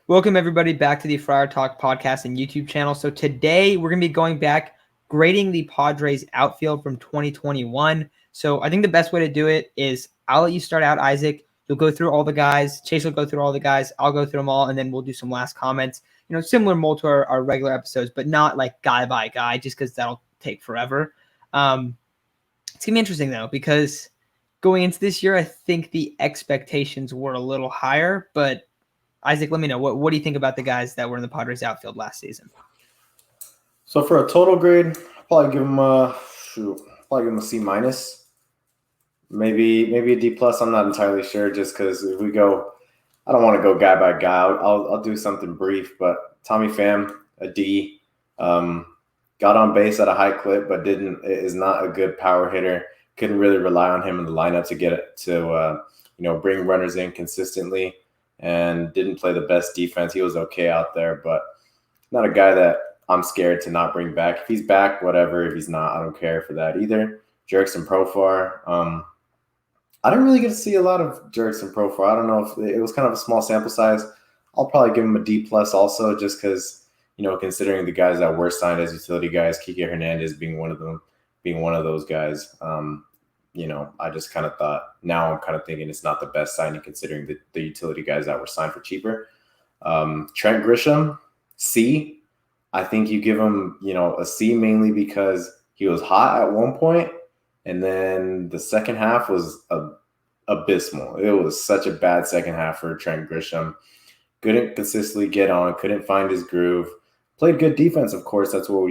Welcome everybody back to the Friar Talk podcast and YouTube channel. So today we're going to be going back grading the Padres outfield from 2021. So I think the best way to do it is I'll let you start out, Isaac. You'll go through all the guys. Chase will go through all the guys. I'll go through them all, and then we'll do some last comments. Similar mold to our regular episodes, but not like guy by guy, just because that'll take forever. It's going to be interesting, though, because going into this year, I think the expectations were a little higher, but Isaac, let me know. What do you think about the guys that were in the Padres outfield last season? So for a total grade, I'll probably give him a C minus, maybe a D plus. I'm not entirely sure, just because if we go, I don't want to go guy by guy. I'll do something brief. But Tommy Pham, a D. Got on base at a high clip, but is not a good power hitter. Couldn't really rely on him in the lineup to get it to bring runners in consistently. And didn't play the best defense. He was okay out there, but not a guy that I'm scared to not bring back. If he's back, whatever. If he's not, I don't care for that either. Jurickson Profar. I didn't really get to see a lot of Jurickson Profar. I don't know if it was kind of a small sample size. I'll probably give him a D plus also, just because, considering the guys that were signed as utility guys, Kike Hernandez being one of those guys. I just kind of thought, now I'm kind of thinking it's not the best signing considering the utility guys that were signed for cheaper. Trent Grisham, C. I think you give him, a C mainly because he was hot at one point, and then the second half was abysmal. It was such a bad second half for Trent Grisham. Couldn't consistently get on, couldn't find his groove. Played good defense, of course. That's what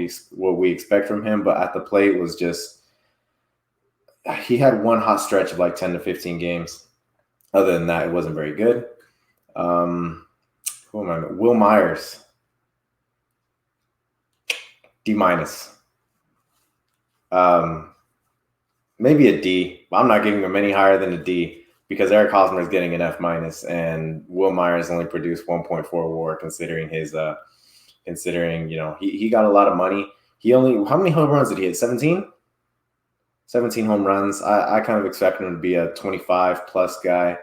we expect from him, but at the plate was just, he had one hot stretch of like 10 to 15 games. Other than that, it wasn't very good. Who am I? Will Myers. D minus. Maybe a D. But I'm not giving him any higher than a D because Eric Hosmer is getting an F minus, and Will Myers only produced 1.4 WAR considering his he got a lot of money. How many home runs did he hit? 17? 17 home runs. I kind of expect him to be a 25 plus guy.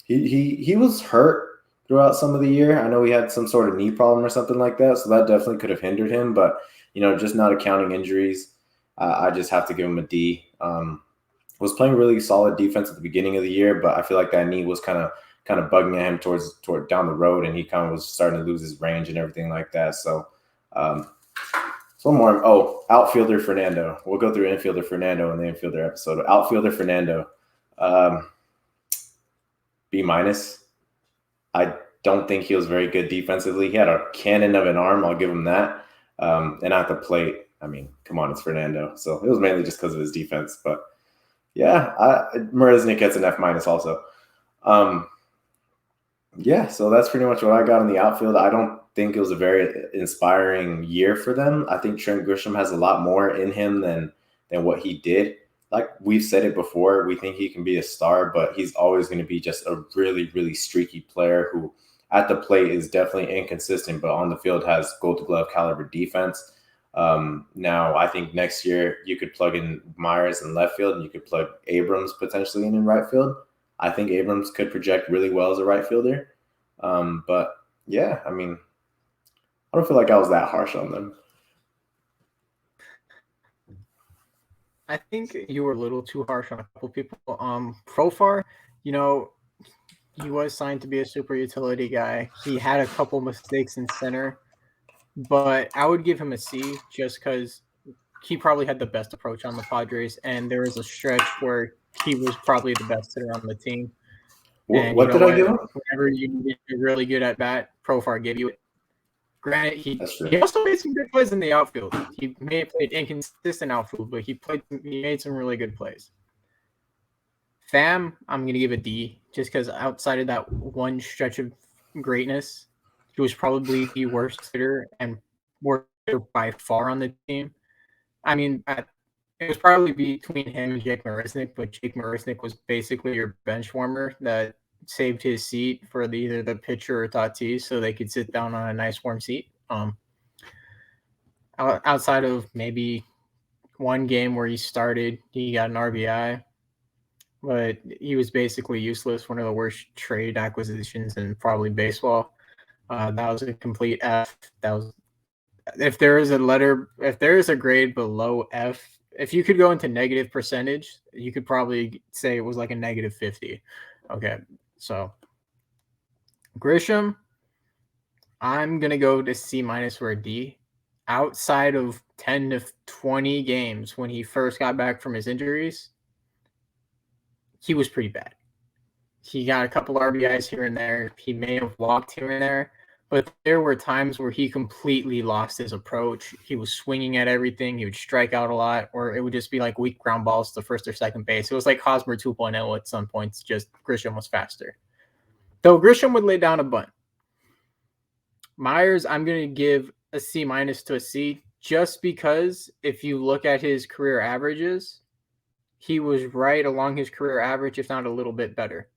He was hurt throughout some of the year. I know he had some sort of knee problem or something like that, so that definitely could have hindered him. But just not accounting injuries, I just have to give him a D. Was playing really solid defense at the beginning of the year, but I feel like that knee was kind of bugging at him toward down the road, and he kind of was starting to lose his range and everything like that. So. One more. Oh, outfielder Fernando. We'll go through infielder Fernando in the infielder episode. Outfielder Fernando, B minus. I don't think he was very good defensively. He had a cannon of an arm. I'll give him that. And at the plate, I mean, come on, it's Fernando. So it was mainly just because of his defense. But yeah, Marisnik gets an F minus also. So that's pretty much what I got in the outfield. I don't think it was a very inspiring year for them. I think Trent Grisham has a lot more in him than what he did. Like we've said it before, we think he can be a star, but he's always going to be just a really, really streaky player who at the plate is definitely inconsistent, but on the field has Gold Glove caliber defense. Now, I think next year you could plug in Myers in left field and you could plug Abrams potentially in right field. I think Abrams could project really well as a right fielder. But yeah, I mean, I don't feel like I was that harsh on them. I think you were a little too harsh on a couple people. Profar, he was signed to be a super utility guy. He had a couple mistakes in center, but I would give him a C just because he probably had the best approach on the Padres, and there was a stretch where he was probably the best hitter on the team. What did I give him? Whenever you did really good at bat, Profar gave you it. Granted, he also made some good plays in the outfield. He may have played inconsistent outfield, but he made some really good plays. Pham, I'm going to give a D just because outside of that one stretch of greatness, he was probably the worst hitter and worst hitter by far on the team. I mean, it was probably between him and Jake Marisnik, but Jake Marisnik was basically your bench warmer that saved his seat for either the pitcher or Tatis so they could sit down on a nice warm seat. Outside of maybe one game where he started, he got an RBI. but he was basically useless. One of the worst trade acquisitions in probably baseball. That was a complete F. That was if there is a grade below F, if you could go into negative percentage, you could probably say it was like a negative 50. Okay, so Grisham, I'm gonna go to C- or a D. Outside of 10 to 20 games when he first got back from his injuries, he was pretty bad. He got a couple RBIs here and there. He may have walked here and there, but there were times where he completely lost his approach. He was swinging at everything. He would strike out a lot, or it would just be like weak ground balls to first or second base. It was like Hosmer 2.0 at some points, just Grisham was faster. Though Grisham would lay down a bunt. Myers, I'm going to give a C- to a C, just because if you look at his career averages, he was right along his career average, if not a little bit better.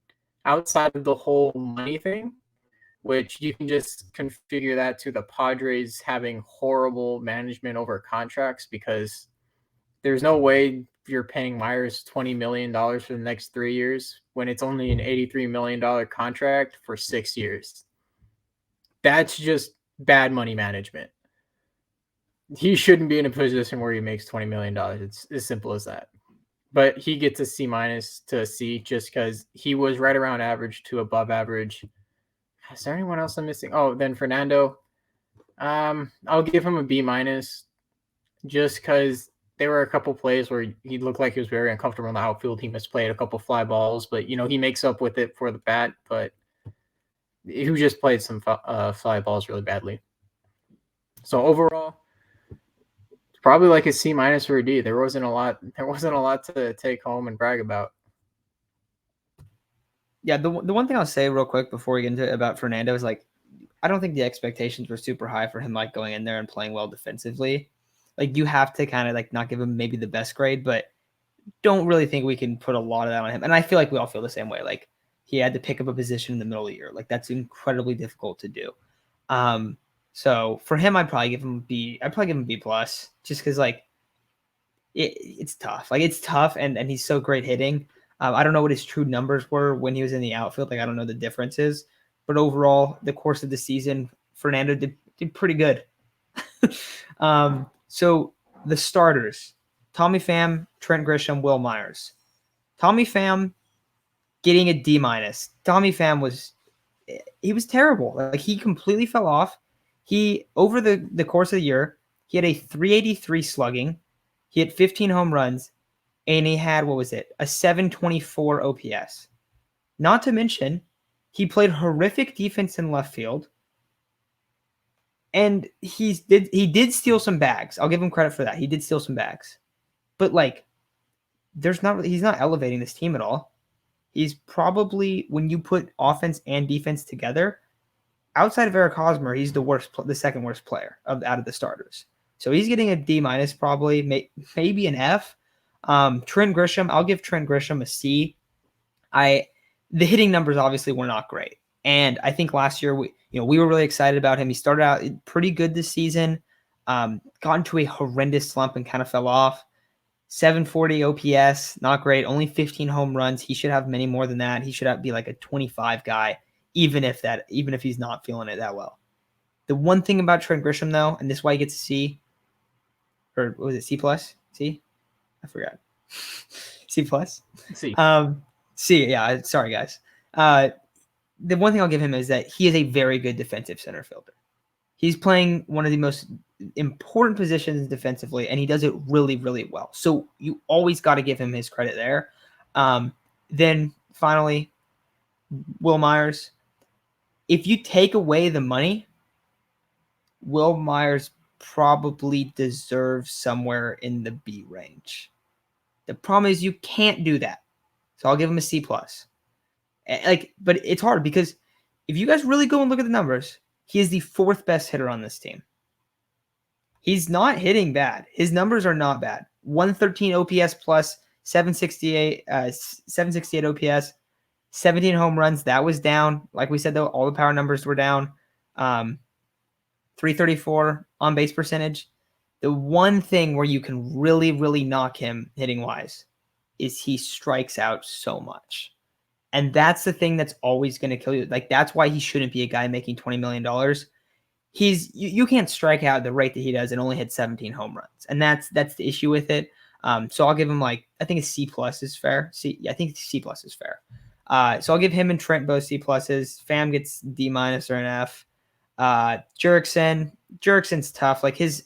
Outside of the whole money thing, which you can just configure that to the Padres having horrible management over contracts, because there's no way you're paying Myers $20 million for the next 3 years when it's only an $83 million contract for 6 years. That's just bad money management. He shouldn't be in a position where he makes $20 million. It's as simple as that. But he gets a C- to a C just because he was right around average to above average. Is there anyone else I'm missing? Oh, then Fernando. I'll give him a B- just because there were a couple plays where he looked like he was very uncomfortable in the outfield. He misplayed a couple fly balls, but he makes up with it for the bat. But he just played some fly balls really badly. So overall, probably like a C- or a D. There wasn't a lot to take home and brag about. Yeah, the one thing I'll say real quick before we get into it about Fernando is like, I don't think the expectations were super high for him, like going in there and playing well defensively. Like you have to kind of like not give him maybe the best grade, but don't really think we can put a lot of that on him. And I feel like we all feel the same way. Like he had to pick up a position in the middle of the year. Like that's incredibly difficult to do. So for him, I'd probably give him B. I'd probably give him B plus, just because like it's tough. Like it's tough, and he's so great hitting. I don't know what his true numbers were when he was in the outfield. Like I don't know the differences, but overall, the course of the season, Fernando did pretty good. So the starters: Tommy Pham, Trent Grisham, Will Myers. Tommy Pham getting a D minus. Tommy Pham was terrible. Like he completely fell off. He over the course of the year, he had a 383 slugging. He had 15 home runs, and he had a 724 OPS. Not to mention, he played horrific defense in left field, and he did steal some bags. I'll give him credit for that. He did steal some bags, but like, he's not elevating this team at all. He's probably, when you put offense and defense together, outside of Eric Hosmer, he's the second worst player out of the starters. So he's getting a D minus, probably maybe an F. Trent Grisham, I'll give Trent Grisham a C. The hitting numbers obviously were not great, and I think last year we were really excited about him. He started out pretty good this season, got into a horrendous slump and kind of fell off. 740 OPS, not great. Only 15 home runs. He should have many more than that. He should be like a 25 guy, even if he's not feeling it that well. The one thing about Trent Grisham, though, and this is why he gets a C, or what was it, C plus? C? I forgot. C plus? C. C, yeah. Sorry, guys. The one thing I'll give him is that he is a very good defensive center fielder. He's playing one of the most important positions defensively, and he does it really, really well. So you always got to give him his credit there. Then finally, Will Myers. If you take away the money, Will Myers probably deserves somewhere in the B range. The problem is you can't do that. So I'll give him a C plus. But it's hard because if you guys really go and look at the numbers, he is the fourth best hitter on this team. He's not hitting bad. His numbers are not bad. 113 OPS plus, 768 OPS, 17 home runs. That was down. Like we said, though, all the power numbers were down. 334 on base percentage. The one thing where you can really, really knock him hitting wise is he strikes out so much. And that's the thing that's always going to kill you. Like, that's why he shouldn't be a guy making $20 million. You can't strike out at the rate that he does and only hit 17 home runs. And that's the issue with it. So I'll give him I think a C+ is fair. I think C+ is fair. So I'll give him and Trent both C+. Pham gets D- or an F. Jurickson's tough. Like his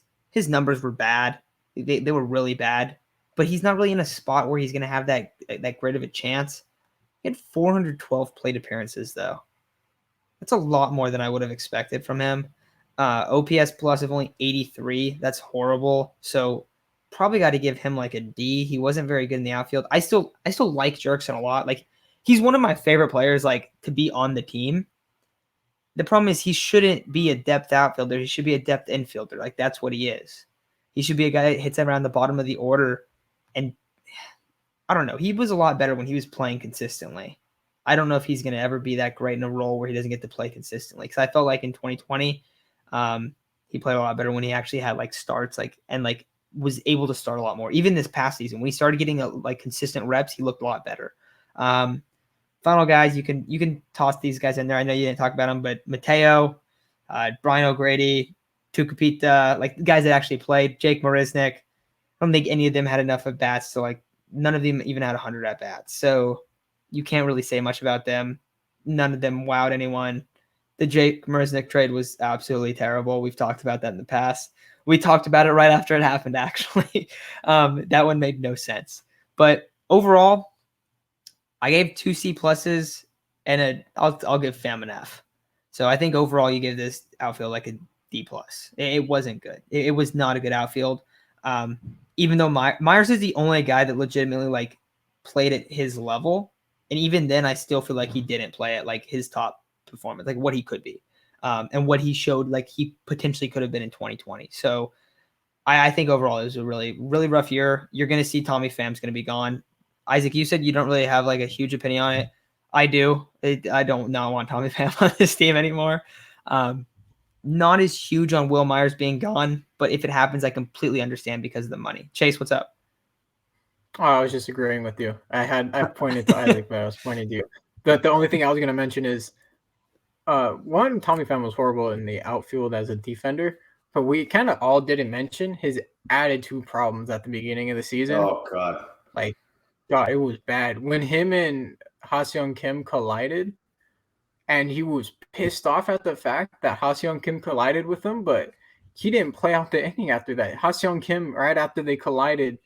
numbers were bad. They were really bad, but he's not really in a spot where he's going to have that great of a chance. He had 412 plate appearances though. That's a lot more than I would have expected from him. OPS plus of only 83. That's horrible. So probably got to give him a D. He wasn't very good in the outfield. I still like Jurickson a lot. Like, he's one of my favorite players to be on the team. The problem is he shouldn't be a depth outfielder. He should be a depth infielder. Like, that's what he is. He should be a guy that hits around the bottom of the order. And I don't know. He was a lot better when he was playing consistently. I don't know if he's going to ever be that great in a role where he doesn't get to play consistently. Because I felt like in 2020, he played a lot better when he actually had starts and was able to start a lot more. Even this past season, when he started getting consistent reps, he looked a lot better. Final guys, you can toss these guys in there. I know you didn't talk about them, but Mateo, Brian O'Grady, Tucupita, guys that actually played. Jake Marisnick. I don't think any of them had enough at bats to none of them even had 100 at bats. So you can't really say much about them. None of them wowed anyone. The Jake Marisnick trade was absolutely terrible. We've talked about that in the past. We talked about it right after it happened, actually. That one made no sense. But overall, I gave 2 C+ and I'll give Pham an F. So I think overall you give this outfield a D+. It wasn't good. It was not a good outfield. Even though Myers is the only guy that legitimately played at his level. And even then, I still feel like he didn't play at his top performance, what he could be, and what he showed he potentially could have been in 2020. So I think overall it was a really, really rough year. You're going to see Tommy Pham's going to be gone. Isaac, you said you don't really have a huge opinion on it. I do. I don't not want Tommy Pham on this team anymore. Not as huge on Will Myers being gone, but if it happens, I completely understand because of the money. Chase, what's up? Oh, I was just agreeing with you. I pointed to Isaac, but I was pointing to you. The only thing I was going to mention is, one, Tommy Pham was horrible in the outfield as a defender, but we kind of all didn't mention his attitude problems at the beginning of the season. Oh, God. God, it was bad. When him and Ha-seong Kim collided, and he was pissed off at the fact that Ha-seong Kim collided with him, but he didn't play out the inning after that. Ha-seong Kim, right after they collided,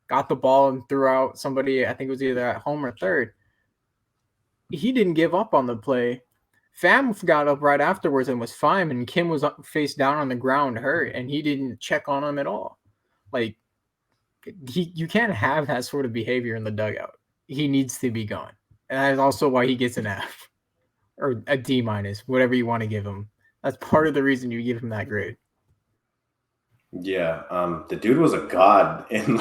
got the ball and threw out somebody, I think it was either at home or third. He didn't give up on the play. Pham got up right afterwards and was fine, and Kim was face down on the ground hurt, and he didn't check on him at all. You can't have that sort of behavior in the dugout. He needs to be gone. And that is also why he gets an F or a D-, whatever you want to give him. That's part of the reason you give him that grade. Yeah, the dude was a god in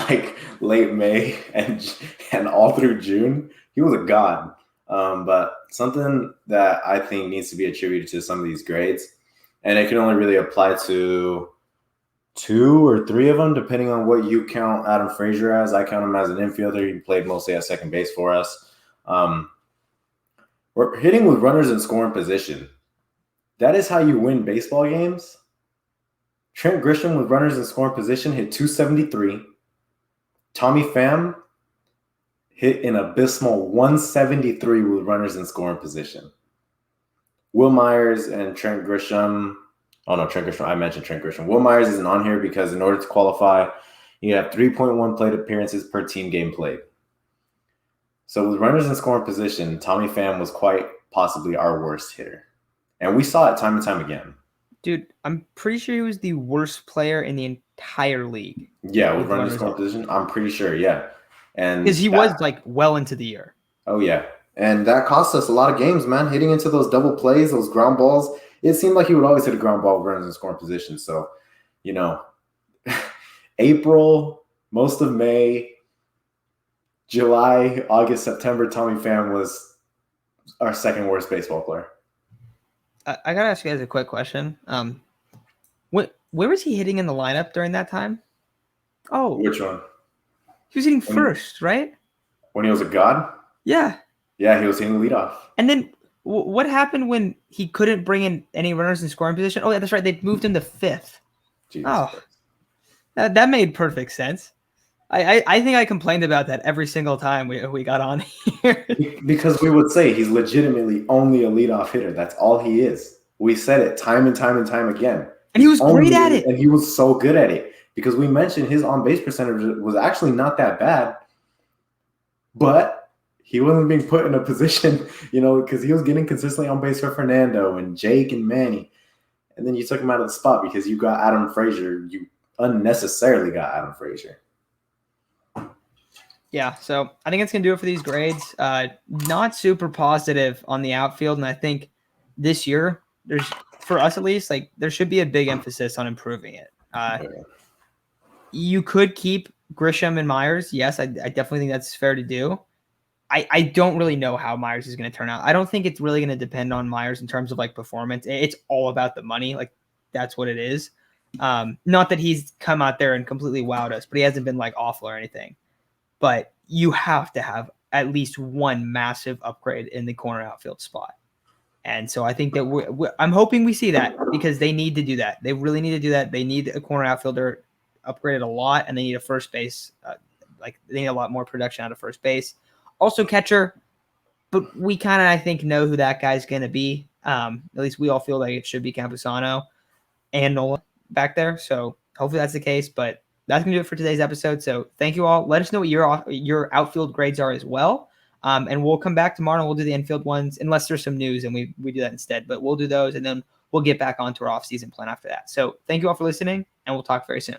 late May and all through June. He was a god. But something that I think needs to be attributed to some of these grades, and it can only really apply to 2 or 3 of them, depending on what you count Adam Frazier as. I count him as an infielder. He played mostly at second base for us. We're hitting with runners in scoring position. That is how you win baseball games. Trent Grisham with runners in scoring position hit 273. Tommy Pham hit an abysmal 173 with runners in scoring position. Will Myers and Trent Grisham. Oh, no, Trent Grisham. I mentioned Trent Grisham. Will Myers isn't on here because in order to qualify, you have 3.1 plate appearances per team game played. So with runners in scoring position, Tommy Pham was quite possibly our worst hitter. And we saw it time and time again. Dude, I'm pretty sure he was the worst player in the entire league. Yeah, with runners in scoring position, I'm pretty sure, yeah. And because he was well into the year. Oh, yeah. And that cost us a lot of games, man. Hitting into those double plays, those ground balls. It seemed like he would always hit a ground ball with runners in scoring position. So, April, most of May, July, August, September, Tommy Pham was our second worst baseball player. I got to ask you guys a quick question. Where was he hitting in the lineup during that time? Oh. Which one? He was hitting first, right? When he was a god? Yeah. Yeah, he was hitting leadoff. And then what happened when he couldn't bring in any runners in scoring position? Oh, yeah, that's right. They moved him to 5th. Jesus Oh, that made perfect sense. I think I complained about that every single time we got on here. Because we would say he's legitimately only a leadoff hitter. That's all he is. We said it time and time and time again. And he was great at it. And he was so good at it. Because we mentioned his on-base percentage was actually not that bad. But he wasn't being put in a position, because he was getting consistently on base for Fernando and Jake and Manny. And then you took him out of the spot because you got Adam Frazier. You unnecessarily got Adam Frazier. Yeah, so I think it's going to do it for these grades. Not super positive on the outfield, and I think this year, for us at least, there should be a big emphasis on improving it. You could keep Grisham and Myers. Yes, I definitely think that's fair to do. I don't really know how Myers is going to turn out. I don't think it's really going to depend on Myers in terms of performance. It's all about the money. That's what it is. Not that he's come out there and completely wowed us, but he hasn't been awful or anything. But you have to have at least one massive upgrade in the corner outfield spot. And so I think that I'm hoping we see that because they need to do that. They really need to do that. They need a corner outfielder upgraded a lot, and they need a first base. They need a lot more production out of first base. Also catcher, but we kind of, I think, know who that guy's going to be. At least we all feel like it should be Campusano and Nola back there. So hopefully that's the case, but that's going to do it for today's episode. So thank you all. Let us know what your outfield grades are as well. And we'll come back tomorrow and we'll do the infield ones unless there's some news and we do that instead. But we'll do those and then we'll get back onto our off-season plan after that. So thank you all for listening and we'll talk very soon.